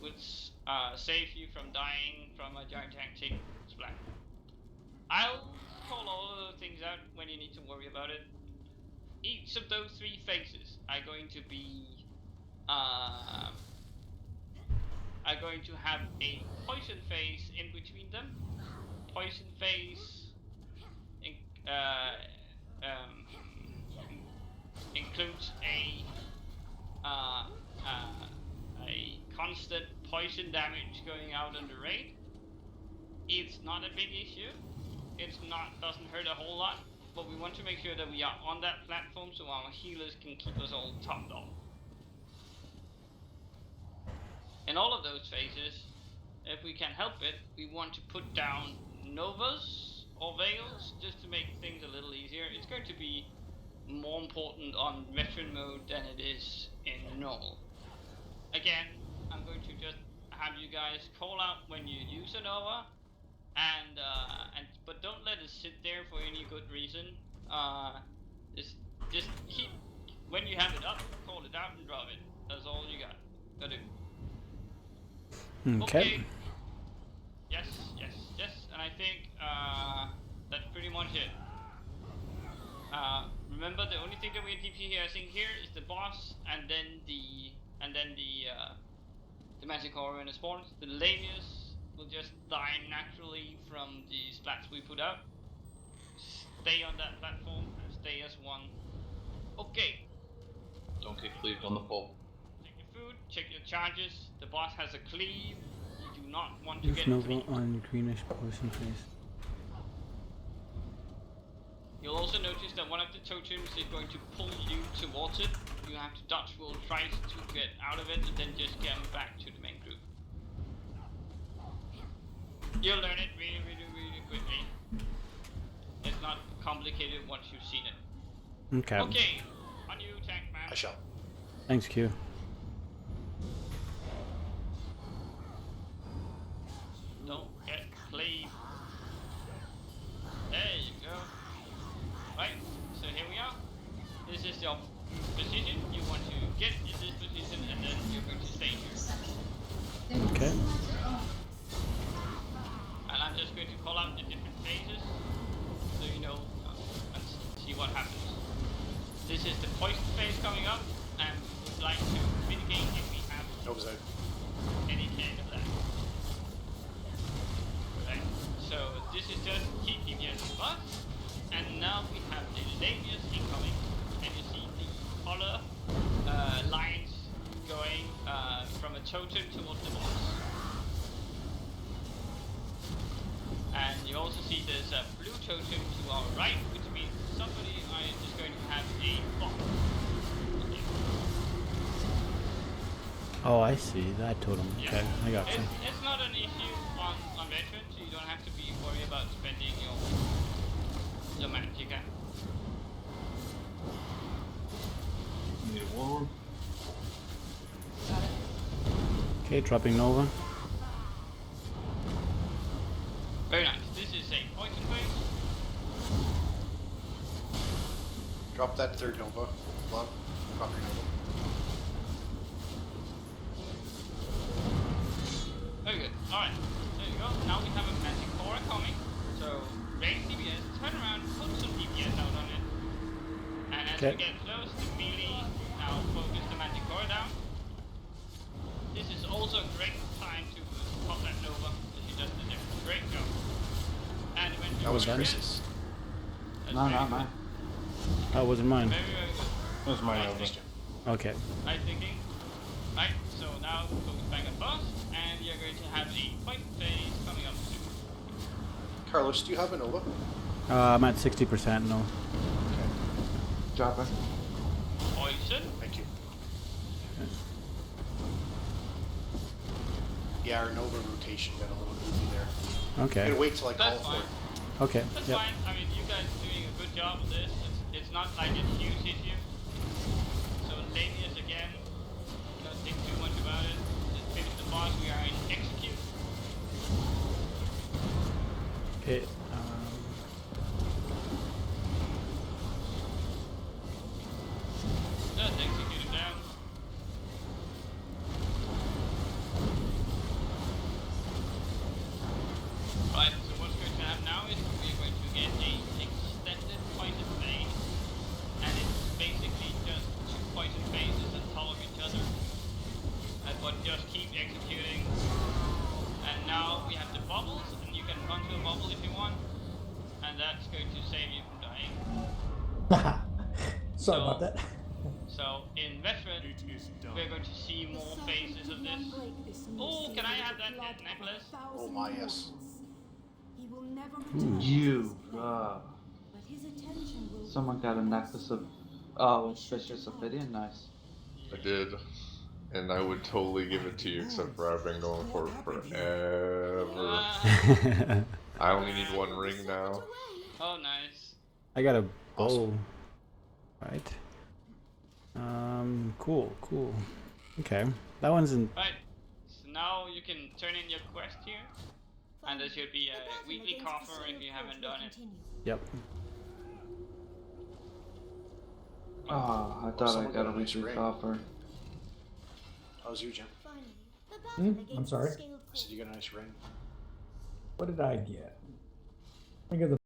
which saves you from dying from a gigantic splat. I'll call all of those things out when you need to worry about it. Each of those three phases are going to be have a poison phase in between them. Poison phase includes a constant poison damage going out on the raid. It's not a big issue. Doesn't hurt a whole lot, but we want to make sure that we are on that platform so our healers can keep us all topped off. In all of those phases, if we can help it, we want to put down novas or veils just to make things a little easier. It's going to be more important on veteran mode than it is in normal. Again, I'm going to just have you guys call out when you use a nova, but don't let it sit there for any good reason. Just keep, when you have it up, call it out and drop it. That's all you gotta do. Okay. Yes, and I think that's pretty much it. Remember, the only thing that we're DPSing here is the boss, and then the Manticore and the spawns. The Lamius will just die naturally from the splats we put out. Stay on that platform and stay as one. Okay. Don't get cleaved on the pole. Check your food, check your charges. The boss has a cleave. You do not want to Use get Nova cleaved. on greenish poison phase. You'll also notice that one of the totems is going to pull you towards it. You have to dodge roll twice to get out of it and then just get back to the main group. You'll learn it really quickly. It's not complicated once you've seen it. Okay. Okay, on you, tank man. I shall. Thanks, Q. Don't get cleaved. There you go. Right, so here we are. This is your position. You want to get in this position and then you're going to stay here. Okay. And I'm just going to call out the different phases so you know and see what happens. This is the poison phase coming up, and we'd like to mitigate if we have any kind of that. Right, so this is just keep DPS plus, and now we have the Lamius incoming, and you see the color lines going from a totem towards the boss. And you also see there's a blue totem to our right, which means somebody is going to have a box. Okay. Oh, I see. That totem. Yeah. Okay, I got you. It's not an issue on veteran, so you don't have to be worried about spending your magicka. Need a warm. Got it. Okay, dropping Nova. Very nice. This is a poison phase. Drop that third Nova. Love. Drop your Nova. Very good. Alright. There you go. Now we have a Manticore coming. So raise DPS, turn around, put some DPS out on it. And as we get close, the melee now focus the Manticore down. This is also a great time to pop that Nova, because he does a great job. And when That was Nova nice. crits, that's No, very not good. mine. That wasn't mine. Very good. That was my Nice Nova. thinking. Okay. Nice thinking. Right, so now focus back on boss, and you're going to have a point phase coming up soon. Carlos, do you have a Nova? I'm at 60% no. Okay. Drop it. Poison. Thank you. Yeah, our Nova rotation got a little goofy there. Okay. I'm gonna wait till I call That's for fine. it. Okay. That's Yep. fine. I mean, you guys are doing a good job of this. It's not like a huge issue. So lateness again, don't think too much about it. Just finish the boss. We are in execute. Okay. Just execute him down. Right, so what's going to happen now is we're going to get a extended poison phase, and it's basically just 2 poison phases that follow each other, but just keep executing. And now we have the bubbles, and you can run to a bubble if you want, and that's going to save you from dying. Sorry about that. So in veteran, we're going to see more phases of this. Oh, can I have that necklace? Oh my, yes. He will never return. You. But his attention will Someone got a necklace of. Oh, Vicious Ophidian, nice. I did. And I would totally give it to you, except for I've been going for it forever. I only need 1 ring now. Oh, nice. I got a bow. Right. Cool. Okay. That one's in. Right. So now you can turn in your quest here. And there should be a weekly coffer if you haven't done it. Yep. Oh, I thought I someone got got a a nice weekly ring. coffer. How's you, Jim? I'm sorry. I said you got a nice ring. What did I get? I got the